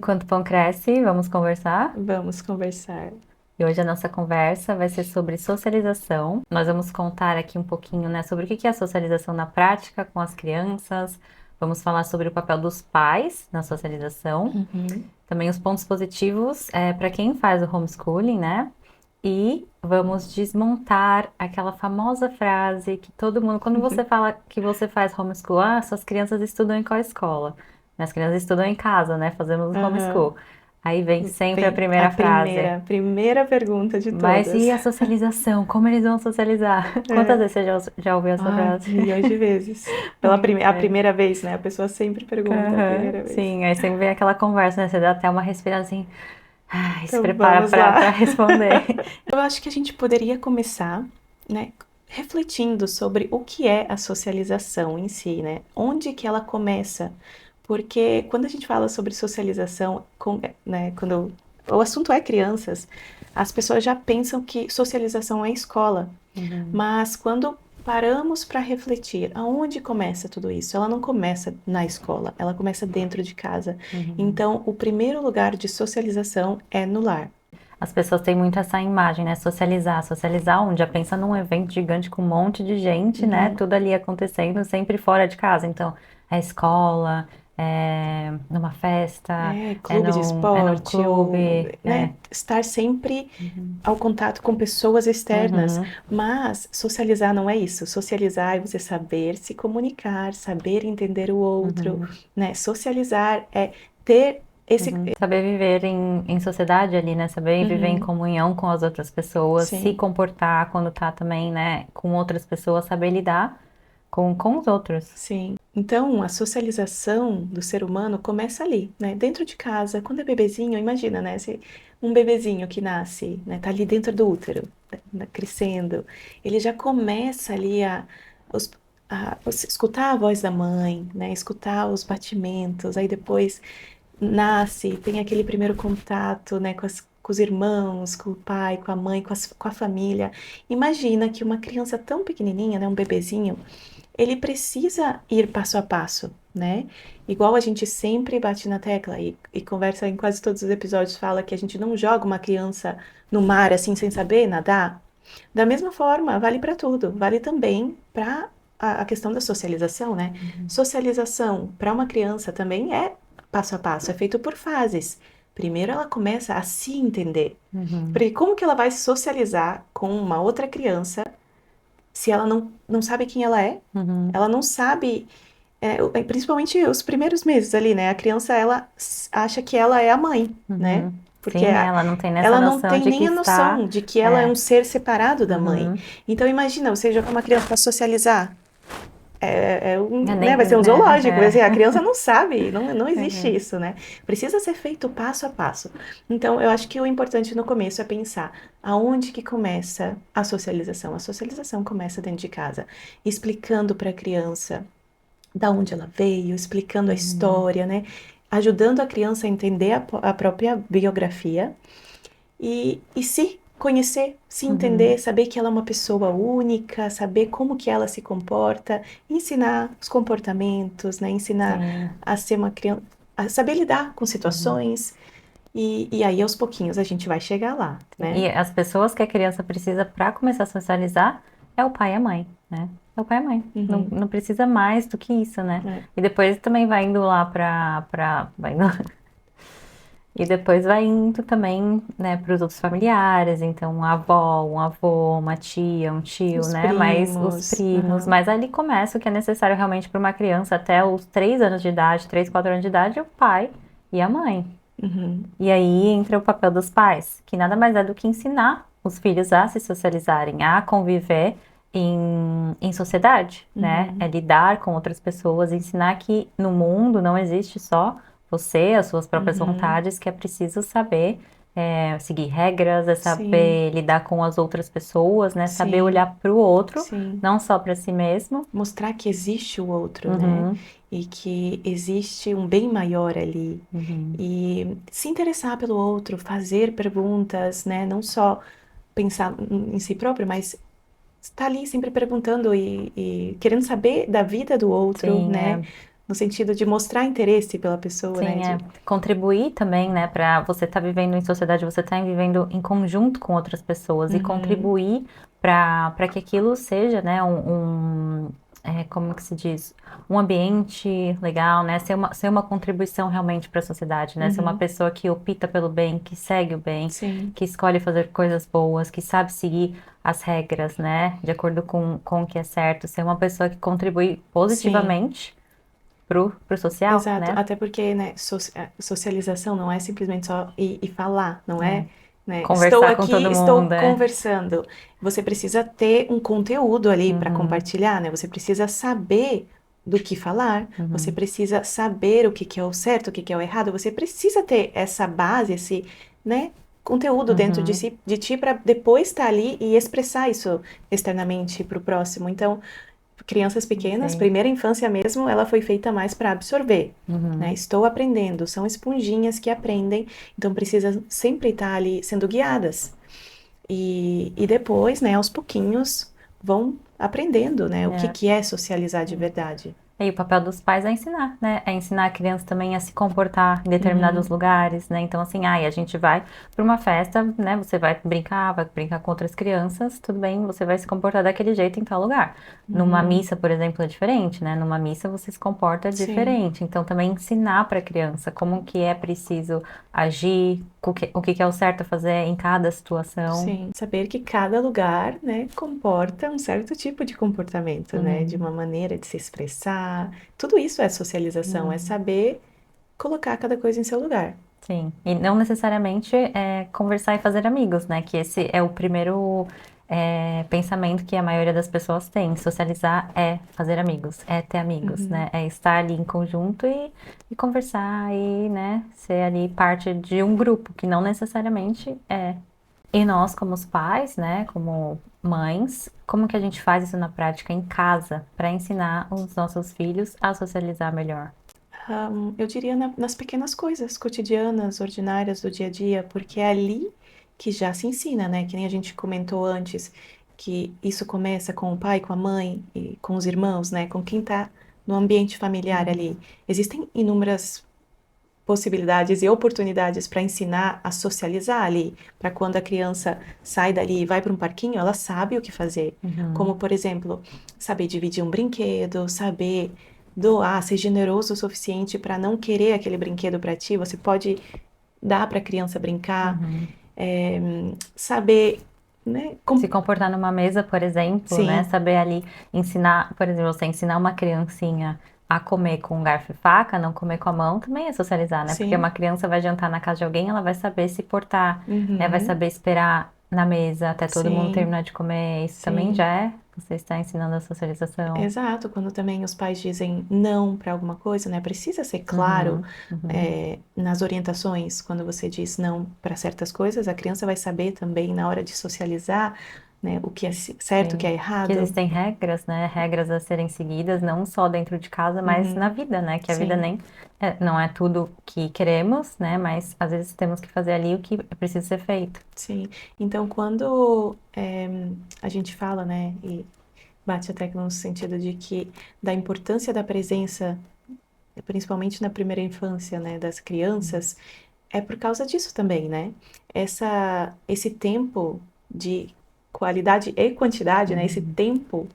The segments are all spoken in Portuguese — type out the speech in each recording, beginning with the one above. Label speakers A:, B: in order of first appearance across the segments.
A: Enquanto o pão cresce, vamos conversar.
B: Vamos conversar.
A: E hoje a nossa conversa vai ser sobre socialização. Nós vamos contar aqui um pouquinho, né, sobre o que é a socialização na prática com as crianças. Vamos falar sobre o papel dos pais na socialização.
B: Uhum.
A: Também os pontos positivos para quem faz o homeschooling, né? E vamos desmontar aquela famosa frase que todo mundo, quando você fala que você faz homeschool, suas crianças estudam em qual escola? Minhas crianças estudam em casa, né? Fazemos
B: Aham.
A: homeschool. Aí vem sempre a
B: Vem a
A: primeira frase.
B: primeira pergunta de
A: Mas
B: todas.
A: e a socialização? Como eles vão socializar? Quantas
B: É.
A: vezes você já ouviu essa
B: Ai,
A: frase?
B: milhões de vezes. A
A: É.
B: primeira vez, né? A pessoa sempre pergunta a
A: Aham,
B: primeira vez.
A: sim, aí sempre vem aquela conversa, né? Você dá até uma respirada assim, ai, se
B: Então
A: prepara
B: vamos lá.
A: pra responder.
B: Eu acho que a gente poderia começar, né, refletindo sobre o que é a socialização em si, né? Onde que ela começa? Porque quando a gente fala sobre socialização, né, quando o assunto é crianças, as pessoas já pensam que socialização é escola.
A: Uhum,
B: Mas quando paramos para refletir, aonde começa tudo isso? Ela não começa na escola, ela começa dentro de casa.
A: uhum.
B: Então, o primeiro lugar de socialização é no lar.
A: As pessoas têm muito essa imagem, né? Socializar. Socializar onde? Já pensa num evento gigante com um monte de gente, né?
B: Uhum.
A: Tudo ali acontecendo, sempre fora de casa. Então, é escola, é numa festa,
B: É, clube de
A: é num
B: esporte, ou,
A: clube,
B: né, estar sempre
A: Uhum.
B: ao contato com pessoas externas,
A: Uhum,
B: mas socializar não é isso. Socializar é você saber se comunicar, saber entender o outro,
A: uhum,
B: né? Socializar é ter esse.
A: uhum. Saber viver em sociedade ali, né? Saber viver em
B: Uhum,
A: comunhão com as outras pessoas, se
B: sim.
A: comportar quando tá também, né? Com outras pessoas, saber lidar com os outros.
B: Sim. Então, a socialização do ser humano começa ali, né? Dentro de casa, quando é bebezinho, imagina, né? Um bebezinho que nasce, né? Tá ali dentro do útero, né, crescendo, ele já começa ali os- escutar a voz da mãe, né? Escutar os batimentos, aí depois nasce, tem aquele primeiro contato, né? Com os irmãos, com o pai, com a mãe, com a família. Imagina que uma criança tão pequenininha, né? Um bebezinho, ele precisa ir passo a passo, né? Igual a gente sempre bate na tecla e conversa em quase todos os episódios, fala que a gente não joga uma criança no mar assim sem saber nadar. Da mesma forma, vale para tudo, vale também para a questão da socialização, né?
A: Uhum.
B: Socialização para uma criança também é passo a passo, é feito por fases. Primeiro ela começa a se entender.
A: Uhum.
B: Porque como que ela vai se socializar com uma outra criança se ela não sabe quem ela é?
A: Uhum.
B: Ela não sabe, principalmente os primeiros meses ali, né? A criança, ela acha que ela é a mãe, né?
A: Uhum.
B: Porque
A: Sim, ela não tem nessa
B: ela não
A: noção
B: tem
A: de que
B: nem a
A: está.
B: noção de que ela é
A: É.
B: um ser separado da mãe.
A: Uhum.
B: Então, imagina, você jogar uma criança para socializar.
A: É
B: Né,
A: nem,
B: vai ser um
A: né?
B: zoológico, vai ser, a criança não sabe, não existe
A: Uhum.
B: isso, né? Precisa ser feito passo a passo. Então, eu acho que o importante no começo é pensar aonde que começa a socialização. A socialização começa dentro de casa, explicando para a criança da onde ela veio, explicando a
A: Uhum.
B: história, né? Ajudando a criança a entender a própria biografia e se conhecer, se entender,
A: Uhum.
B: saber que ela é uma pessoa única, saber como que ela se comporta, ensinar os comportamentos, né? Ensinar
A: Sim.
B: a ser uma criança, a saber lidar com
A: Uhum.
B: situações e aí aos pouquinhos a gente vai chegar lá, né?
A: E as pessoas que a criança precisa para começar a socializar é o pai e a mãe, né? É o pai e a mãe. Não,
B: Uhum,
A: não precisa mais do que isso, né?
B: é,
A: E depois também vai indo lá vai indo. E depois vai indo também, né, para os outros familiares, então uma avó, um avô, uma tia, um tio,
B: os
A: né, mas os
B: primos,
A: primos,
B: aham,
A: mas ali começa o que é necessário realmente para uma criança até os 3 anos de idade, 3, 4 anos de idade, o pai e a mãe.
B: uhum,
A: E aí entra o papel dos pais, que nada mais é do que ensinar os filhos a se socializarem, a conviver em sociedade, né? É
B: uhum,
A: lidar com outras pessoas, ensinar que no mundo não existe só você, as suas próprias
B: uhum,
A: vontades, que é preciso saber seguir regras, é
B: sim,
A: saber lidar com as outras pessoas, né? Saber
B: sim,
A: olhar para o outro,
B: sim.
A: não só para si mesmo.
B: Mostrar que existe o outro, né?
A: Uhum,
B: E que existe um bem maior ali.
A: uhum,
B: E se interessar pelo outro, fazer perguntas, né? Não só pensar em si próprio, mas estar ali sempre perguntando e querendo saber da vida do outro,
A: sim,
B: né? no sentido de mostrar interesse pela pessoa, né?
A: Sim, contribuir também, né, para você estar vivendo em sociedade, você estar vivendo em conjunto com outras pessoas e
B: Uhum,
A: contribuir para que aquilo seja, né, como que se diz, um ambiente legal, né, ser uma contribuição realmente para a sociedade, né, ser uma
B: uhum,
A: pessoa que opta pelo bem, que segue o bem,
B: sim,
A: que escolhe fazer coisas boas, que sabe seguir as regras, né, de acordo com o que é certo, ser uma pessoa que contribui
B: sim.
A: positivamente pro social,
B: Exato,
A: né?
B: até porque, né, socialização não é simplesmente só ir e falar, não é,
A: É.
B: né, estou
A: Conversar com
B: aqui,
A: todo
B: estou
A: mundo, é.
B: conversando. Você precisa ter um conteúdo ali para
A: Uhum,
B: compartilhar, né? Você precisa saber do que falar, você
A: uhum,
B: precisa saber o que que é o certo, o que que é o errado, você precisa ter essa base, esse, né, conteúdo dentro de
A: uhum,
B: si, de ti para depois estar ali e expressar isso externamente para o próximo. Então, crianças pequenas,
A: sim,
B: primeira infância mesmo, ela foi feita mais para absorver, né?
A: uhum,
B: Estou aprendendo, são esponjinhas que aprendem, então precisa sempre estar ali sendo guiadas. E depois, né, aos pouquinhos, vão aprendendo, né, o
A: é.
B: que é socializar de verdade.
A: E o papel dos pais é ensinar, né? É ensinar a criança também a se comportar em determinados
B: Uhum,
A: lugares, né? Então, assim, a gente vai para uma festa, né? Você vai brincar com outras crianças, tudo bem, você vai se comportar daquele jeito em tal lugar. Numa
B: uhum,
A: missa, por exemplo, é diferente, né? Numa missa você se comporta
B: sim.
A: diferente. Então, também ensinar para a criança como que é preciso agir, o que que é o certo a fazer em cada situação.
B: Sim, saber que cada lugar, né, comporta um certo tipo de comportamento, né, de
A: Uhum,
B: uma maneira de se expressar. Tudo isso é socialização, é
A: uhum.
B: saber colocar cada coisa em seu lugar.
A: Sim, e não necessariamente conversar e fazer amigos, né? Que esse é o primeiro pensamento que a maioria das pessoas tem. Socializar é fazer amigos, é ter amigos,
B: Uhum,
A: né? É estar ali em conjunto e conversar e, né, ser ali parte de um grupo, que não necessariamente é. E nós, como os pais, né, como mães, como que a gente faz isso na prática em casa para ensinar os nossos filhos a socializar melhor?
B: eu diria nas pequenas coisas cotidianas, ordinárias do dia a dia, porque é ali que já se ensina, né? Que nem a gente comentou antes, que isso começa com o pai, com a mãe e com os irmãos, né? Com quem tá no ambiente familiar
A: Uhum,
B: ali. Existem inúmeras possibilidades e oportunidades para ensinar a socializar ali, para quando a criança sai dali e vai para um parquinho, ela sabe o que fazer. Como,
A: uhum,
B: por exemplo, saber dividir um brinquedo, saber doar, ser generoso o suficiente para não querer aquele brinquedo para ti, você pode dar para a criança brincar,
A: uhum.
B: é, saber, né?
A: Se comportar numa mesa, por exemplo, né?
B: Sim,
A: Saber ali ensinar, por exemplo, você ensinar uma criancinha a comer com garfo e faca, não comer com a mão, também é socializar, né? Porque uma
B: sim,
A: criança vai jantar na casa de alguém, ela vai saber se portar, né? Vai
B: uhum,
A: saber esperar na mesa até todo mundo
B: sim,
A: terminar de comer. Isso também já
B: sim.
A: você está ensinando a socialização.
B: Exato, quando também os pais dizem não para alguma coisa, né? Precisa ser claro,
A: Uhum, uhum,
B: nas orientações, quando você diz não para certas coisas, a criança vai saber também na hora de socializar, né, o que é certo, o que
A: sim.
B: é
A: Que
B: errado.
A: existem regras, né? Regras a serem seguidas, não só dentro de casa, mas na
B: Uhum,
A: vida, né? Que a vida
B: sim,
A: nem não é tudo que queremos, né? Mas às vezes temos que fazer ali o que precisa ser feito.
B: sim. Então, quando a gente fala, né, e bate a tecla no sentido de que da importância da presença, principalmente na primeira infância, né, das crianças, é por causa disso também, né? Esse tempo de qualidade e quantidade, né? Esse
A: Uhum,
B: tempo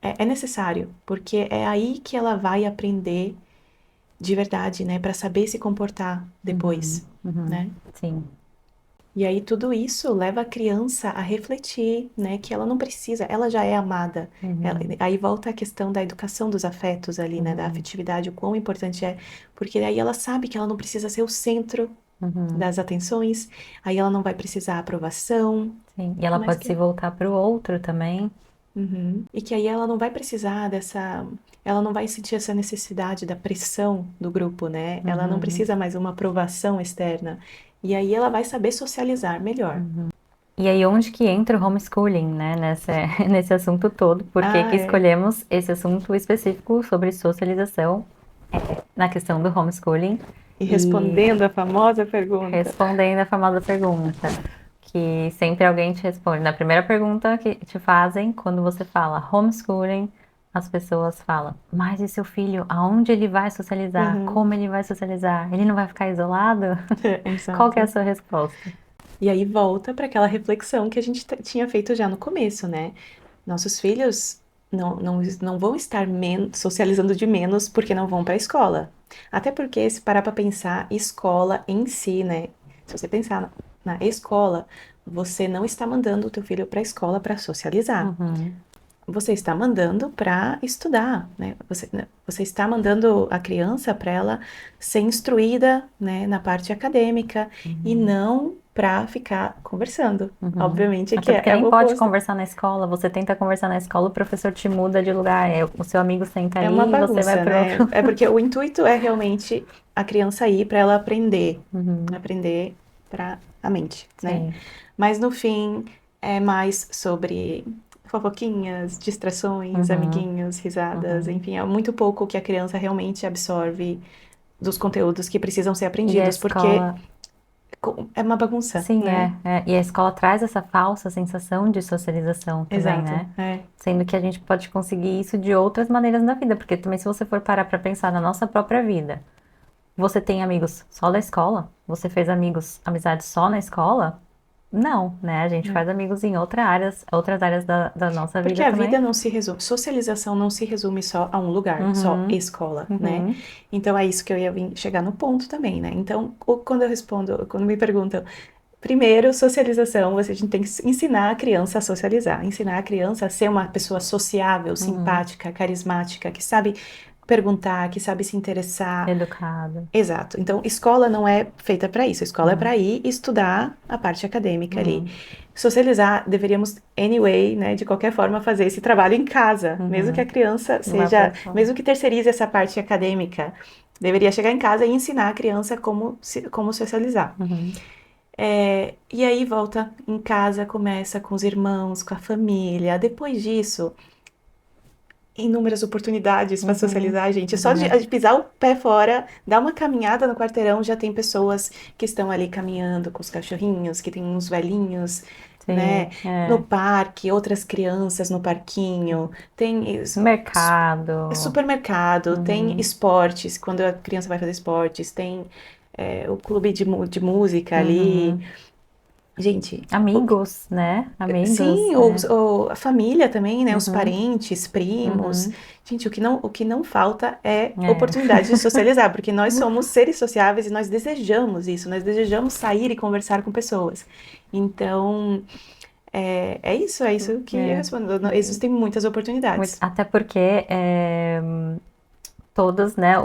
B: é necessário, porque é aí que ela vai aprender de verdade, né? Para saber se comportar
A: uhum,
B: depois,
A: uhum.
B: né?
A: Sim.
B: E aí tudo isso leva a criança a refletir, né? Que ela não precisa, ela já é amada.
A: Uhum,
B: Aí volta a questão da educação dos afetos ali, né? Da
A: uhum,
B: afetividade, o quão importante é, porque aí ela sabe que ela não precisa ser o centro
A: uhum.
B: das atenções, aí ela não vai precisar aprovação,
A: Sim. E ela
B: mas
A: pode se voltar para o outro também.
B: Uhum. E que aí ela não vai precisar ela não vai sentir essa necessidade da pressão do grupo, né? Ela não
A: Uhum,
B: precisa mais uma aprovação externa. E aí ela vai saber socializar melhor.
A: uhum. E aí, onde que entra o homeschooling, né, nesse assunto todo? Por que
B: Ah,
A: que
B: é.
A: escolhemos esse assunto específico sobre socialização na questão do homeschooling?
B: E
A: E
B: respondendo a famosa pergunta.
A: respondendo a famosa pergunta, que sempre alguém te responde. Na primeira pergunta que te fazem, quando você fala homeschooling, as pessoas falam, mas e seu filho, aonde ele vai socializar?
B: Uhum.
A: Como ele vai socializar? Ele não vai ficar isolado? Qual que é a
B: Exato.
A: sua resposta?
B: E aí volta para aquela reflexão que a gente tinha feito já no começo, né? Nossos filhos não vão estar socializando de menos porque não vão para a escola. Até porque, se parar para pensar, escola em si, né? Se você pensar na escola, você não está mandando o teu filho para a escola para socializar.
A: Uhum,
B: Você está mandando para estudar, né? Você está mandando a criança para ela ser instruída, né, na parte acadêmica e
A: uhum,
B: não para ficar conversando.
A: uhum.
B: Obviamente que
A: Até porque
B: é o
A: nem pode
B: oposto.
A: conversar na escola. Você tenta conversar na escola, o professor te muda de lugar. O seu amigo senta
B: É uma
A: ali e você vai
B: bagunça,
A: para
B: né?
A: outro.
B: É porque o intuito é realmente a criança ir para ela
A: Uhum,
B: aprender para a mente, né?
A: sim.
B: Mas no fim é mais sobre fofoquinhas, distrações,
A: Uhum,
B: amiguinhos, risadas,
A: uhum.
B: enfim, é muito pouco que a criança realmente absorve dos conteúdos que precisam ser
A: E a
B: aprendidos, porque
A: escola,
B: é uma bagunça,
A: sim,
B: né?
A: e a escola traz essa falsa sensação de socialização também,
B: Exato,
A: né?
B: é.
A: Sendo que a gente pode conseguir isso de outras maneiras na vida, porque também se você for parar para pensar na nossa própria vida, você tem amigos só da escola? Você fez amigos, amizades só na escola? Não, né? A gente
B: É.
A: faz amigos em outras áreas da nossa
B: Porque
A: vida
B: a vida
A: também.
B: não se resume, socialização não se resume só a um lugar, só
A: Uhum,
B: escola, né?
A: uhum,
B: Então é isso que eu ia chegar no ponto também, né? Então, quando eu respondo, quando me perguntam, primeiro, socialização, a gente tem que ensinar a criança a socializar, ensinar a criança a ser uma pessoa sociável,
A: uhum.
B: simpática, carismática, que sabe perguntar, que sabe se interessar.
A: Educado.
B: Exato. Então, escola não é feita para isso. Escola é
A: Uhum,
B: para ir estudar a parte acadêmica ali.
A: uhum,
B: Socializar, deveríamos, anyway, né, de qualquer forma, fazer esse trabalho em casa, mesmo que a
A: uhum.
B: criança
A: Vá pra
B: seja,
A: escola.
B: mesmo que terceirize essa parte acadêmica, deveria chegar em casa e ensinar a criança como socializar.
A: Uhum,
B: E aí volta em casa, começa com os irmãos, com a família. Depois disso, inúmeras oportunidades para
A: uhum,
B: socializar, gente. Só
A: uhum.
B: de pisar o pé fora, dar uma caminhada no quarteirão, já tem pessoas que estão ali caminhando com os cachorrinhos, que tem uns velhinhos, né?
A: Sim,
B: No
A: é.
B: parque, outras crianças no parquinho, tem
A: Mercado.
B: supermercado, tem
A: Uhum,
B: esportes, quando a criança vai fazer esportes, tem o clube de música ali.
A: uhum.
B: Gente,
A: Amigos, né? Amigos,
B: sim,
A: é.
B: ou a família também, né? Os
A: Uhum,
B: parentes, primos.
A: uhum,
B: Gente, o que não falta é
A: é.
B: oportunidade de socializar, porque nós somos seres sociáveis e nós desejamos isso, nós desejamos sair e conversar com pessoas. Então, é isso que eu
A: É.
B: respondo. Existem muitas oportunidades.
A: Até porque todas, né,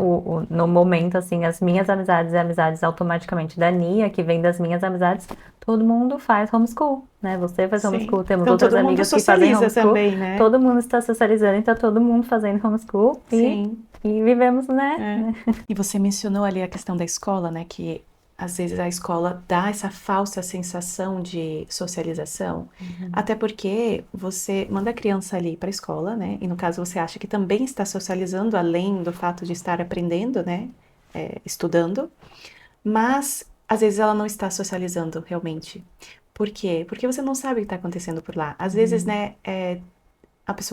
A: no momento, assim, as minhas amizades e amizades automaticamente da Nia, que vem das minhas amizades, todo mundo faz homeschool, né? Você faz
B: Sim.
A: homeschool, temos
B: Então,
A: outras
B: todo mundo
A: amigas que fazem
B: socializa
A: homeschool,
B: também, né?
A: todo mundo está socializando, então todo mundo fazendo homeschool
B: Sim.
A: e vivemos, né?
B: É. E você mencionou ali a questão da escola, né? Que às vezes a escola dá essa falsa sensação de socialização,
A: Uhum.
B: até porque você manda a criança ali para a escola, né? E no caso você acha que também está socializando, além do fato de estar aprendendo, né? Estudando, mas às vezes ela não está socializando realmente. Por quê? Porque você não sabe o que está acontecendo por lá. Às vezes,
A: Uhum.
B: né?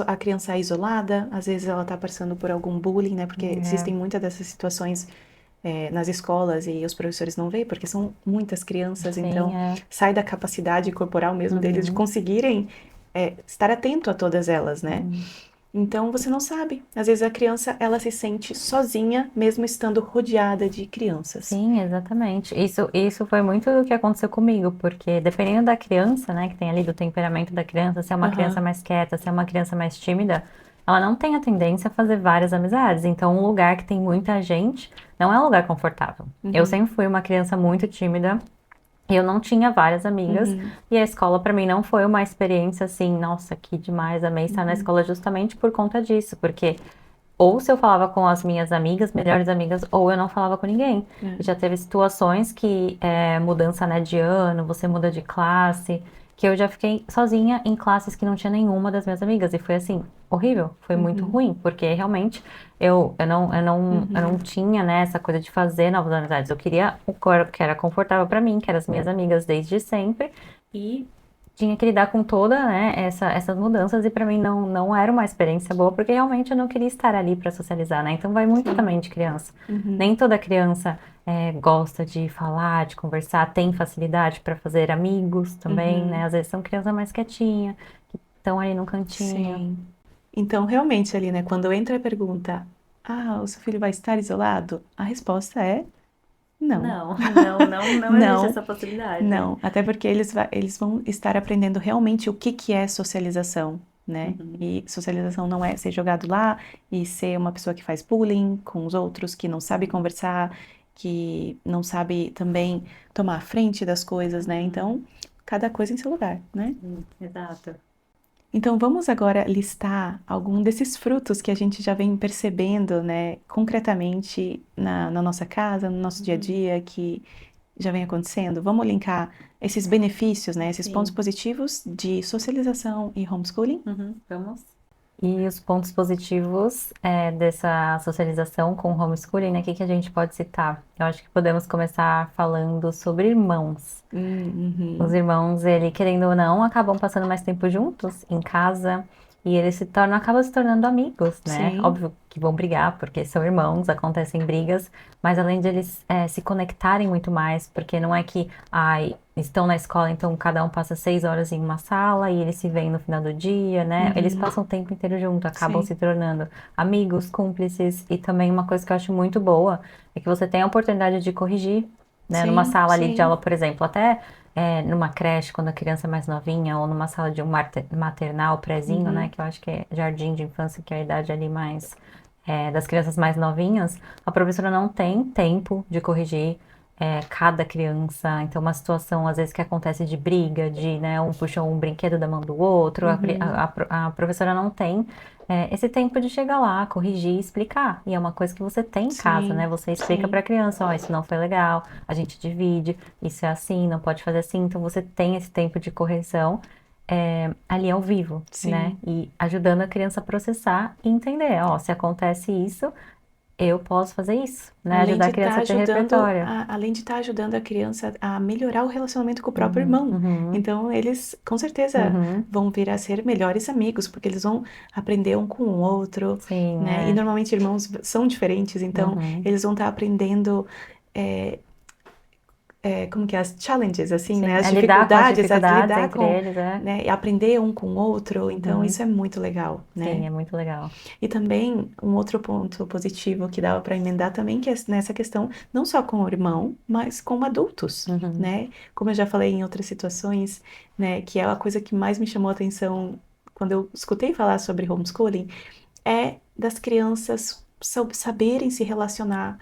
B: A criança é isolada, às vezes ela está passando por algum bullying, né? Porque
A: É,
B: existem muitas dessas situações nas escolas e os professores não veem, porque são muitas crianças,
A: sim,
B: então
A: é.
B: sai da capacidade corporal mesmo deles de
A: Uhum.
B: conseguirem estar atento a todas elas, né?
A: Uhum.
B: Então você não sabe. Às vezes a criança ela se sente sozinha, mesmo estando rodeada de crianças.
A: Sim, exatamente. Isso foi muito do que aconteceu comigo, porque dependendo da criança, né, que tem ali do temperamento da criança, se é uma criança
B: Aham.
A: mais quieta, se é uma criança mais tímida, ela não tem a tendência a fazer várias amizades. Então, um lugar que tem muita gente não é um lugar confortável. Eu
B: Uhum.
A: sempre fui uma criança muito tímida. Eu não tinha várias amigas
B: Uhum.
A: e a escola para mim não foi uma experiência assim, nossa, que demais, amei estar na
B: Uhum.
A: escola justamente por conta disso, porque ou se eu falava com as minhas amigas, melhores amigas, ou eu não falava com ninguém.
B: É.
A: Já teve situações que mudança, né, de ano, você muda de classe, que eu já fiquei sozinha em classes que não tinha nenhuma das minhas amigas. E foi assim, horrível, foi muito
B: Uhum.
A: ruim, porque realmente eu não
B: Uhum.
A: tinha, né, essa coisa de fazer novas amizades. Eu queria o que era confortável pra mim, que eram as minhas amigas desde sempre. E tinha que lidar com toda, né, essas mudanças e para mim não era uma experiência boa, porque realmente eu não queria estar ali para socializar, né? Então vai muito
B: Sim.
A: também de criança.
B: Uhum.
A: Nem toda criança gosta de falar, de conversar, tem facilidade para fazer amigos também, né?
B: Uhum.
A: Às vezes são crianças mais quietinhas, que estão ali no cantinho.
B: Sim. Então, realmente, ali, né, quando entra a pergunta, o seu filho vai estar isolado? A resposta é não.
A: Não, não existe
B: Não,
A: essa possibilidade.
B: não. Até porque eles vão estar aprendendo realmente o que que é socialização, né?
A: Uhum.
B: E socialização não é ser jogado lá e ser uma pessoa que faz bullying com os outros, que não sabe conversar, que não sabe também tomar a frente das coisas, né? Então, cada coisa em seu lugar, né?
A: Exato.
B: Então, vamos agora listar algum desses frutos que a gente já vem percebendo, né, concretamente na nossa casa, no nosso dia a
A: Uhum.
B: dia, que já vem acontecendo. Vamos linkar esses benefícios, né, esses pontos
A: Sim.
B: positivos de socialização e homeschooling?
A: Uhum. Vamos. E os pontos positivos dessa socialização com o homeschooling, né? O que que a gente pode citar? Eu acho que podemos começar falando sobre irmãos. Os
B: Uhum.
A: irmãos, ele querendo ou não, acabam passando mais tempo juntos em casa e eles acabam se tornando amigos, né?
B: Sim,
A: Óbvio que vão brigar porque são irmãos, acontecem brigas, mas além de eles se conectarem muito mais, porque não é que estão na escola, então cada um passa 6 horas em uma sala e eles se veem no final do dia, né? Eles
B: uhum.
A: passam o tempo inteiro junto, acabam
B: Sim,
A: se tornando amigos, cúmplices e também uma coisa que eu acho muito boa é que você tem a oportunidade de corrigir, né? Numa
B: sim,
A: sala ali de aula,
B: sim.
A: por exemplo, até numa creche, quando a criança é mais novinha, ou numa sala de um maternal, prézinho, né?
B: Uhum.
A: Que eu acho que é jardim de infância, que é a idade ali mais das crianças mais novinhas, a professora não tem tempo de corrigir cada criança. Então, uma situação, às vezes, que acontece de briga, de, né, um puxa um brinquedo da mão do outro,
B: Uhum.
A: a professora não tem esse tempo de chegar lá, corrigir e explicar. E é uma coisa que você tem em casa, né?
B: Sim,
A: Você explica para a
B: sim,
A: criança, ó, isso não foi legal, a gente divide, isso é assim, não pode fazer assim. Então, você tem esse tempo de correção ali ao vivo, né?
B: sim.
A: E ajudando a criança a processar e entender, ó, se acontece isso, eu posso fazer isso, né?
B: Além
A: Ajudar
B: de
A: a
B: estar
A: criança a ter
B: ajudando
A: repertório.
B: além de estar ajudando a criança a melhorar o relacionamento com o próprio
A: Uhum,
B: irmão.
A: uhum,
B: Então, eles com certeza
A: uhum.
B: vão vir a ser melhores amigos, porque eles vão aprender um com o outro,
A: Sim,
B: né? E normalmente irmãos são diferentes, então
A: uhum.
B: eles vão estar aprendendo como que é, as challenges, assim, né?
A: Sim,
B: As
A: é lidar com as
B: dificuldades, a
A: dificuldades
B: lidar
A: entre
B: com,
A: eles,
B: né? E aprender um com o outro. Então,
A: Uhum.
B: isso é muito legal,
A: Sim,
B: né?
A: é muito legal.
B: E também um outro ponto positivo que dava para emendar também, que é nessa questão, não só com o irmão, mas com adultos,
A: Uhum,
B: né? Como eu já falei em outras situações, né? Que é a coisa que mais me chamou a atenção quando eu escutei falar sobre homeschooling, é das crianças saberem se relacionar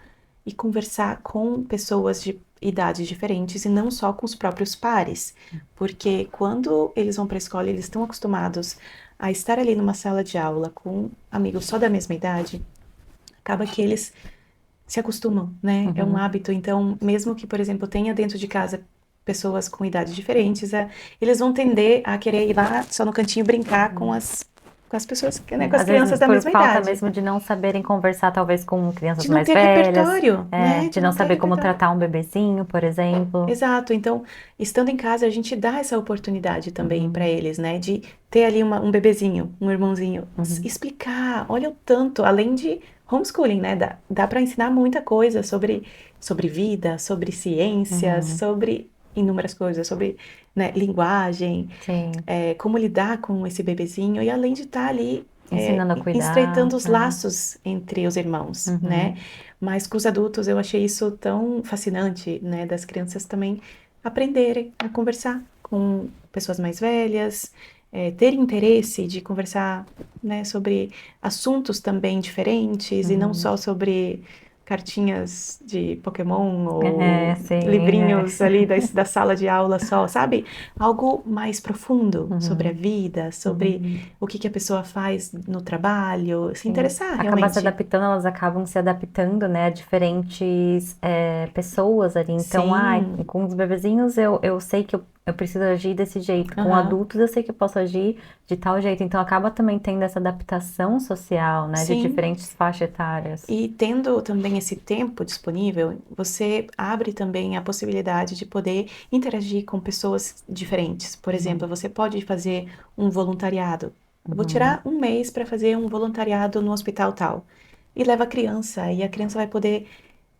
B: e conversar com pessoas de idades diferentes e não só com os próprios pares, porque quando eles vão para a escola, eles estão acostumados a estar ali numa sala de aula com amigos só da mesma idade, acaba que eles se acostumam, né? É um
A: uhum.
B: hábito, então, mesmo que, por exemplo, tenha dentro de casa pessoas com idades diferentes, eles vão tender a querer ir lá só no cantinho brincar com as pessoas, né, com as
A: Às vezes
B: crianças da
A: por
B: mesma
A: falta
B: idade.
A: mesmo de não saberem conversar, talvez com crianças
B: De não
A: mais
B: ter
A: velhas,
B: repertório, né?
A: de
B: De
A: não
B: não ter
A: saber como
B: repertório.
A: tratar um bebezinho, por exemplo.
B: Exato. Então, estando em casa, a gente dá essa oportunidade também para
A: Uhum,
B: eles, né? De ter ali um bebezinho, um irmãozinho,
A: uhum,
B: explicar, olha o tanto, além de homeschooling, né? Dá para ensinar muita coisa sobre vida, sobre ciências,
A: uhum.
B: sobre inúmeras coisas, sobre, né, linguagem,
A: Sim,
B: como lidar com esse bebezinho, e além de estar ali
A: ensinando a cuidar,
B: estreitando os laços entre os irmãos, né?
A: Uhum,
B: Mas com os adultos eu achei isso tão fascinante, né? Das crianças também aprenderem a conversar com pessoas mais velhas, ter interesse de conversar, né, sobre assuntos também diferentes e não
A: uhum.
B: só sobre cartinhas de Pokémon ou
A: Sim,
B: livrinhos ali da sala de aula só, sabe? Algo mais profundo sobre a
A: Uhum,
B: vida, sobre
A: uhum.
B: o que que a pessoa faz no trabalho, se
A: Sim,
B: interessar
A: acaba se
B: realmente.
A: adaptando, elas acabam se adaptando, né, a diferentes pessoas ali. Então, ai,
B: Sim,
A: com os bebezinhos eu sei que eu eu preciso agir desse jeito. Com
B: Aham.
A: adultos eu sei que eu posso agir de tal jeito. Então acaba também tendo essa adaptação social, né, de
B: Sim.
A: diferentes faixas etárias.
B: E tendo também esse tempo disponível, você abre também a possibilidade de poder interagir com pessoas diferentes. Por exemplo,
A: Uhum,
B: você pode fazer um voluntariado. Eu vou
A: uhum,
B: tirar um mês para fazer um voluntariado no hospital tal. E leva a criança, e a criança vai poder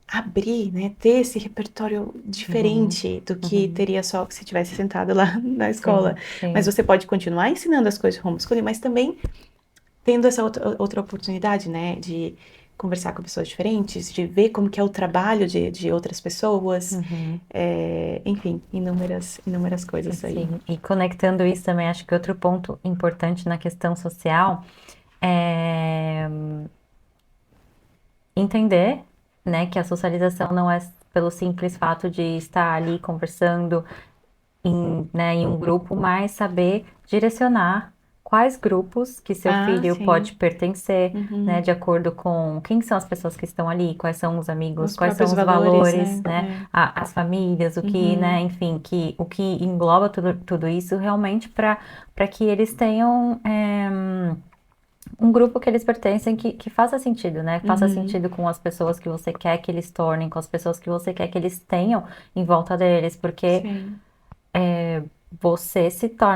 B: abrir, né, ter esse repertório
A: uhum,
B: diferente do que
A: uhum.
B: teria só se tivesse sentado lá na escola.
A: Sim,
B: Mas
A: sim.
B: você pode continuar ensinando as coisas de homeschooling, mas também tendo essa outra oportunidade, né, de conversar com pessoas diferentes, de ver como que é o trabalho de outras pessoas,
A: Uhum.
B: enfim, inúmeras coisas aí.
A: Sim, e conectando isso também, acho que outro ponto importante na questão social é entender, né, que a socialização não é pelo simples fato de estar ali conversando né, em um grupo, mas saber direcionar quais grupos que seu
B: Ah,
A: filho pode
B: sim.
A: pertencer, né,
B: Uhum.
A: de acordo com quem são as pessoas que estão ali, quais são os amigos,
B: Os
A: quais são
B: próprios
A: os
B: valores,
A: valores,
B: né?
A: né,
B: É.
A: as famílias, o que, né,
B: Uhum.
A: enfim, o que engloba tudo isso realmente para que eles tenham um grupo que eles pertencem que faça sentido, né? Faça
B: Uhum.
A: sentido com as pessoas que você quer que eles tornem, com as pessoas que você quer que eles tenham em volta deles, porque
B: Sim.
A: você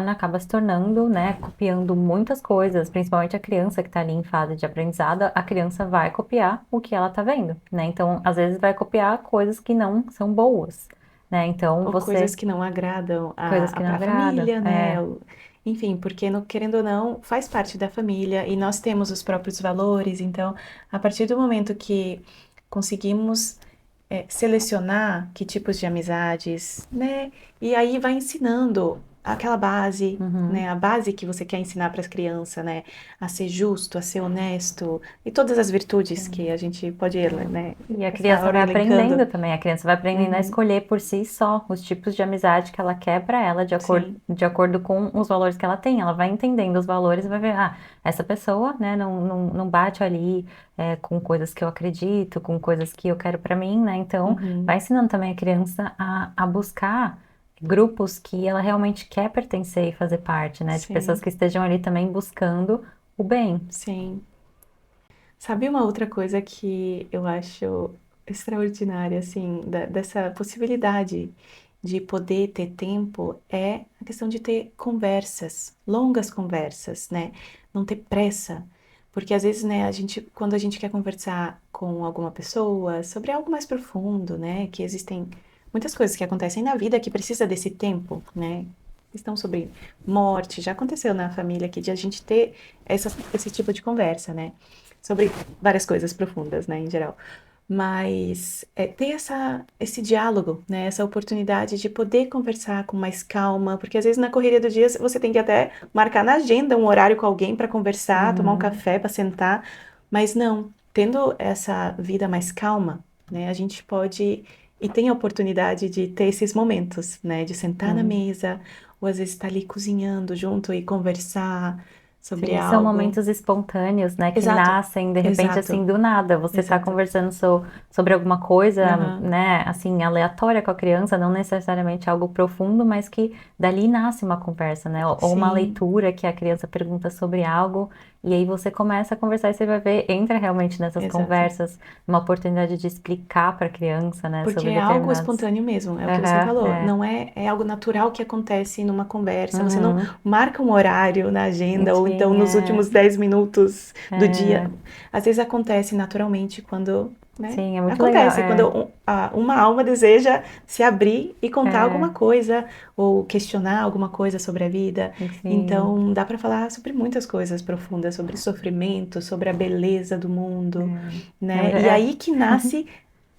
A: acaba se tornando, né, copiando muitas coisas, principalmente a criança que está ali em fase de aprendizado, a criança vai copiar o que ela está vendo, né? Então, às vezes vai copiar coisas que não são boas, né? Então,
B: Ou coisas
A: você,
B: que não agradam
A: coisas que não
B: a
A: agradam,
B: família, né? Enfim, porque querendo ou não, faz parte da família e nós temos os próprios valores, então, a partir do momento que conseguimos selecionar que tipos de amizades, né? E aí vai ensinando aquela base,
A: Uhum.
B: né? A base que você quer ensinar para as crianças, né? A ser justo, a ser honesto e todas as virtudes que a gente pode, né?
A: E a
B: Essa
A: criança
B: hora
A: vai
B: elencando.
A: aprendendo também, a criança vai aprendendo a
B: Uhum,
A: escolher por si só os tipos de amizade que ela quer para ela,
B: sim,
A: de acordo com os valores que ela tem. Ela vai entendendo os valores e vai ver, ah, essa pessoa, né, não bate ali com coisas que eu acredito, com coisas que eu quero para mim, né? Então, vai
B: uhum,
A: ensinando também a criança a buscar grupos que ela realmente quer pertencer e fazer parte, né? De pessoas
B: sim,
A: que estejam ali também buscando o bem.
B: sim. Sabe uma outra coisa que eu acho extraordinária, assim, dessa possibilidade de poder ter tempo é a questão de ter conversas, longas conversas, né? Não ter pressa. Porque às vezes, né, quando a gente quer conversar com alguma pessoa sobre algo mais profundo, né, que existem muitas coisas que acontecem na vida que precisa desse tempo, né? Questão sobre morte, já aconteceu na família aqui de a gente ter esse tipo de conversa, né? Sobre várias coisas profundas, né, em geral. Mas ter esse diálogo, né, essa oportunidade de poder conversar com mais calma, porque às vezes na correria do dia você tem que até marcar na agenda um horário com alguém para conversar, tomar um
A: Uhum,
B: café para sentar, mas não, tendo essa vida mais calma, né, a gente pode e tem a oportunidade de ter esses momentos, né, de sentar na
A: uhum.
B: mesa, ou às vezes estar ali cozinhando junto e conversar sobre
A: Sim, são
B: algo.
A: momentos espontâneos, né, que
B: Exato,
A: nascem de repente assim
B: exato,
A: do nada. Você está
B: exato.
A: conversando sobre alguma coisa,
B: Aham,
A: né, assim, aleatória com a criança, não necessariamente algo profundo, mas que dali nasce uma conversa, né? Ou uma
B: sim,
A: leitura que a criança pergunta sobre algo, e aí você começa a conversar e você vai ver, entra realmente nessas
B: exato.
A: conversas, uma oportunidade de explicar para a criança, né,
B: Porque
A: sobre
B: é algo
A: determinados.
B: espontâneo mesmo, é o que você
A: Aham,
B: falou.
A: é.
B: Não é algo natural que acontece numa conversa. Você não
A: Uhum.
B: marca um horário na agenda ou então
A: Sim,
B: nos últimos 10 minutos do dia.
A: é.
B: Às vezes acontece naturalmente quando, né?
A: Sim, é muito legal.
B: Acontece quando uma alma deseja se abrir e contar alguma
A: É,
B: coisa ou questionar alguma coisa sobre a vida.
A: sim.
B: Então, dá para falar sobre muitas coisas profundas, sobre sofrimento, sobre a beleza do mundo,
A: É,
B: né? E
A: é.
B: aí que nasce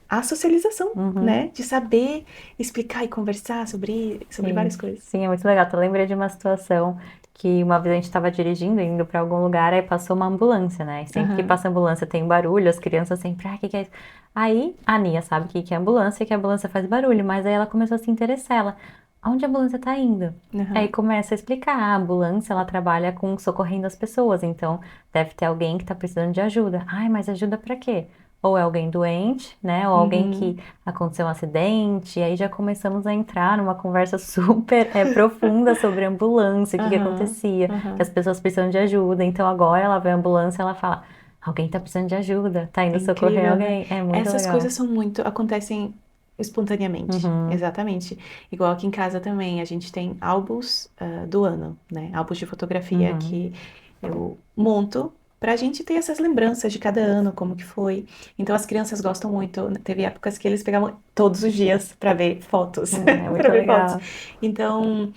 B: a socialização,
A: Uhum,
B: né? De saber explicar e conversar sobre várias
A: sim,
B: coisas.
A: sim, é muito legal. Eu lembrei de uma situação que uma vez a gente estava dirigindo, indo para algum lugar, aí passou uma ambulância, né? E sempre que
B: Aham,
A: passa ambulância tem barulho, as crianças sempre, ah, o que que é isso? Aí a Nia sabe o que que é ambulância, que a ambulância faz barulho, mas aí ela começou a se interessar, ela, aonde a ambulância tá indo? Aí
B: aham,
A: começa a explicar, a ambulância, ela trabalha com socorrendo as pessoas, então deve ter alguém que tá precisando de ajuda. Ai, mas ajuda para quê? ou é alguém doente, né? Ou alguém que
B: Uhum.
A: aconteceu um acidente, e aí já começamos a entrar numa conversa super profunda sobre ambulância, o que que
B: Aham.
A: acontecia, que as
B: Aham.
A: pessoas precisam de ajuda. Então agora ela vê a ambulância e ela fala, alguém tá precisando de ajuda, tá
B: É
A: indo socorrer
B: incrível, né?
A: alguém. É muito
B: Essas
A: legal.
B: coisas são muito, acontecem espontaneamente,
A: Uhum,
B: exatamente. Igual aqui em casa também, a gente tem álbuns do ano, né? Álbuns de fotografia
A: uhum.
B: que eu monto pra gente ter essas lembranças de cada ano, como que foi. Então as crianças gostam muito. Teve épocas que eles pegavam todos os dias pra ver fotos,
A: É
B: para
A: muito
B: ver fotos.
A: legal.
B: Então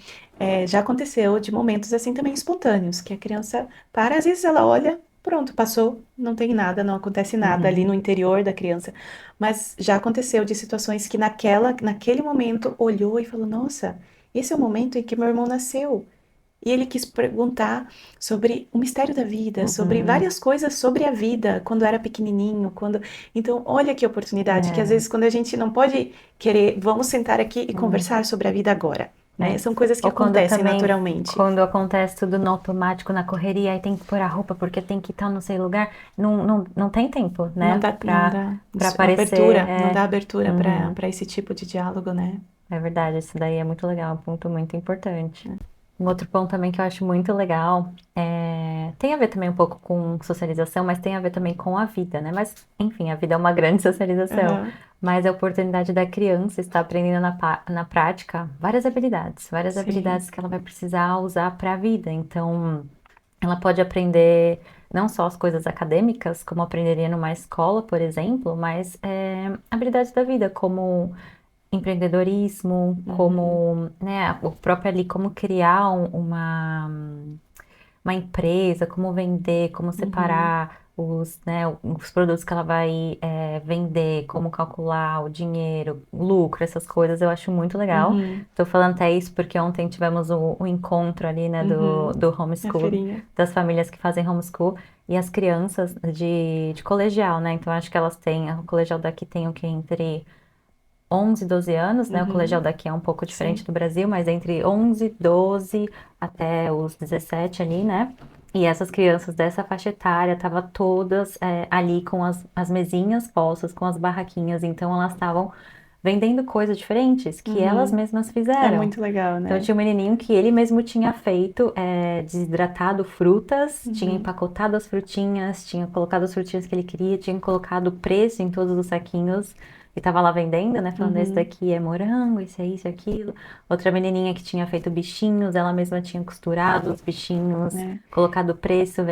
B: já aconteceu de momentos assim também espontâneos, que a criança para, às vezes ela olha. Pronto, passou, não tem nada, não acontece nada ali
A: Uhum.
B: no interior da criança. Mas já aconteceu de situações que naquele momento olhou e falou: Nossa, esse é o momento em que meu irmão nasceu. E ele quis perguntar sobre o mistério da vida, sobre
A: Uhum.
B: várias coisas sobre a vida, quando era pequenininho, quando... Então, olha que oportunidade, que às
A: É,
B: vezes quando a gente não pode querer, vamos sentar aqui e
A: hum,
B: conversar sobre a vida agora, né?
A: é.
B: São coisas que
A: Ou quando
B: acontecem
A: também,
B: naturalmente.
A: quando acontece tudo no automático, na correria, aí tem que pôr a roupa porque tem que estar não sei lugar, não tem tempo,
B: Não
A: né,
B: dá, não dá
A: pra aparecer,
B: abertura, não dá abertura
A: uhum,
B: para esse tipo de diálogo, né?
A: é verdade, isso daí é muito legal, é um ponto muito importante. Um outro ponto também que eu acho muito legal, tem a ver também um pouco com socialização, mas tem a ver também com a vida, né? Mas, enfim, a vida é uma grande socialização.
B: Aham,
A: Mas a oportunidade da criança estar aprendendo na prática várias
B: sim.
A: habilidades que ela vai precisar usar para a vida. Então, ela pode aprender não só as coisas acadêmicas, como aprenderia numa escola, por exemplo, mas habilidades da vida, como empreendedorismo,
B: Uhum,
A: como, né, o próprio ali, como criar uma empresa, como vender, como
B: uhum,
A: separar os produtos que ela vai vender, como calcular o dinheiro, o lucro, essas coisas, eu acho muito legal.
B: uhum,
A: Estou falando até isso porque ontem tivemos o encontro ali, né,
B: uhum.
A: do
B: A
A: homeschool,
B: feirinha.
A: das famílias que fazem homeschool, e as crianças de colegial, né? Então, acho que elas têm, o colegial daqui tem o que entre 11 12 anos, né? O colegial
B: Uhum,
A: daqui é um pouco diferente
B: sim.
A: do Brasil, mas entre 11 12 até os 17 ali, né? E essas crianças dessa faixa etária estavam todas ali com as mesinhas postas, com as barraquinhas, então elas estavam vendendo coisas diferentes que elas
B: Uhum.
A: mesmas
B: É
A: fizeram.
B: muito legal,
A: Então
B: né?
A: tinha um menininho que ele mesmo tinha feito, desidratado frutas, tinha
B: Uhum,
A: empacotado as frutinhas, tinha colocado as frutinhas que ele queria, tinha colocado o preço em todos os saquinhos e tava lá vendendo, né? Falando, esse
B: uhum,
A: daqui é morango, esse é isso, aquilo. Outra menininha que tinha feito bichinhos, ela mesma tinha costurado os bichinhos,
B: né?
A: colocado o preço,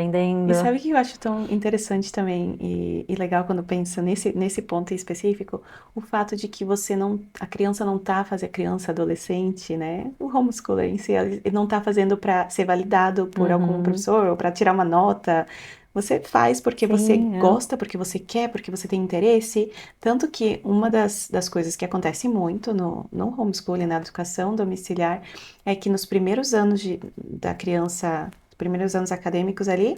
B: E
A: vendendo.
B: sabe o que eu acho tão interessante também e legal quando pensa nesse ponto em específico? O fato de que você não, a criança não tá fazendo, criança, adolescente, né? O homeschooler em si, ele não tá fazendo para ser validado por algum
A: Uhum.
B: professor ou para tirar uma nota. Você faz porque você
A: Sim, é.
B: gosta, porque você quer, porque você tem interesse. Tanto que uma das coisas que acontece muito no homeschooling, na educação domiciliar, é que nos primeiros anos da criança, primeiros anos acadêmicos ali,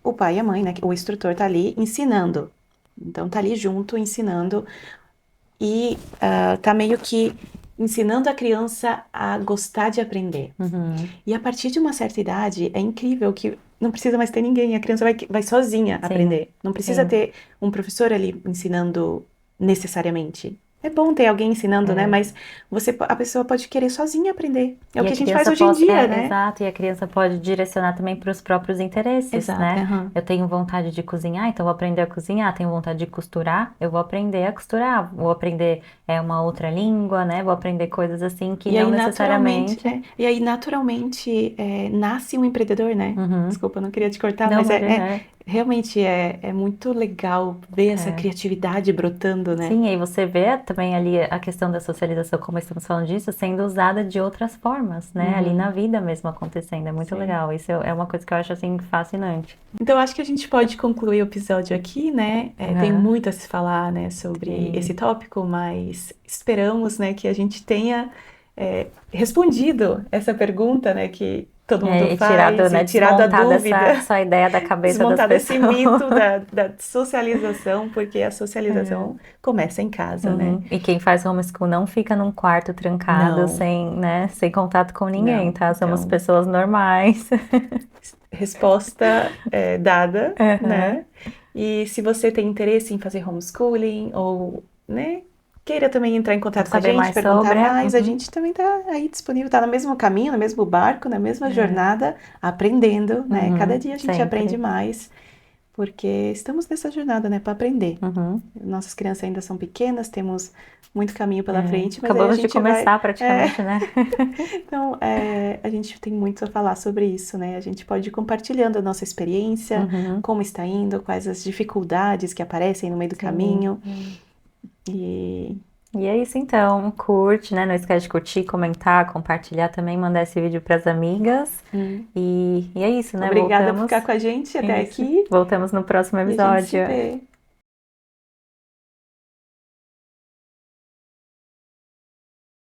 B: o pai e a mãe, né? O instrutor tá ali ensinando. Então tá ali junto, ensinando e tá meio que ensinando a criança a gostar de aprender.
A: Uhum.
B: E a partir de uma certa idade, é incrível que não precisa mais ter ninguém, a criança vai sozinha
A: Sim,
B: aprender. Não precisa
A: sim.
B: ter um professor ali ensinando necessariamente. É bom ter alguém ensinando, né?
A: É.
B: Mas a pessoa pode querer sozinha aprender. É o
A: E
B: que
A: a
B: a gente faz
A: criança
B: hoje em
A: pode,
B: dia, né?
A: exato, e a criança pode direcionar também para os próprios interesses,
B: Exato,
A: né?
B: aham.
A: Eu tenho vontade de cozinhar, então vou aprender a cozinhar. Tenho vontade de costurar, eu vou aprender a costurar. Vou aprender uma outra língua, né? Vou aprender coisas assim que
B: E
A: não
B: aí, naturalmente,
A: necessariamente.
B: nasce um empreendedor, né?
A: Uhum.
B: Desculpa, eu não queria te cortar,
A: Não,
B: mas
A: imagina, é.
B: realmente é muito legal ver essa
A: É.
B: criatividade brotando, né?
A: Sim, e aí você vê também ali a questão da socialização, como estamos falando disso, sendo usada de outras formas, né? Ali na
B: Uhum,
A: vida mesmo acontecendo. É muito
B: sim.
A: legal. Isso é uma coisa que eu acho assim fascinante.
B: Então, acho que a gente pode concluir o episódio aqui, né? Tem
A: Aham.
B: muito a se falar, né, sobre esse
A: Sim.
B: tópico, mas esperamos, né, que a gente tenha respondido essa pergunta, né, que todo mundo
A: E tirado,
B: faz e
A: né,
B: tirado a
A: desmontado
B: dúvida.
A: essa ideia da cabeça das
B: Desmontar esse
A: pessoas.
B: mito da socialização, porque a
A: É.
B: socialização começa em casa, né?
A: Uhum. E quem faz homeschool não fica num quarto trancado,
B: Não,
A: sem, né, sem contato com ninguém,
B: não.
A: tá? Somos
B: Então,
A: pessoas normais.
B: resposta dada,
A: Aham.
B: né? E se você tem interesse em fazer homeschooling ou, né, queira também entrar em contato com a
A: Saber
B: gente,
A: mais
B: perguntar
A: sobre.
B: mais, a gente também tá aí disponível, tá no mesmo caminho, no mesmo barco, na mesma jornada, aprendendo, né? Cada dia a gente aprende
A: Sempre.
B: mais, porque estamos nessa jornada, né, para aprender.
A: Uhum.
B: Nossas crianças ainda são pequenas, temos muito caminho pela
A: É.
B: frente, mas aí a
A: Acabamos de
B: gente vai.
A: começar praticamente, né?
B: Então, a gente tem muito a falar sobre isso, né? A gente pode ir compartilhando a nossa experiência,
A: Uhum.
B: como está indo, quais as dificuldades que aparecem no meio do
A: Sim.
B: caminho. E
A: E é isso então, curte, né? Não esquece de curtir, comentar, compartilhar também, mandar esse vídeo para as amigas. E é isso, né?
B: obrigada por
A: Voltamos.
B: ficar com a gente até
A: Isso.
B: aqui
A: Voltamos no próximo
B: e a gente se
A: episódio.
B: vê.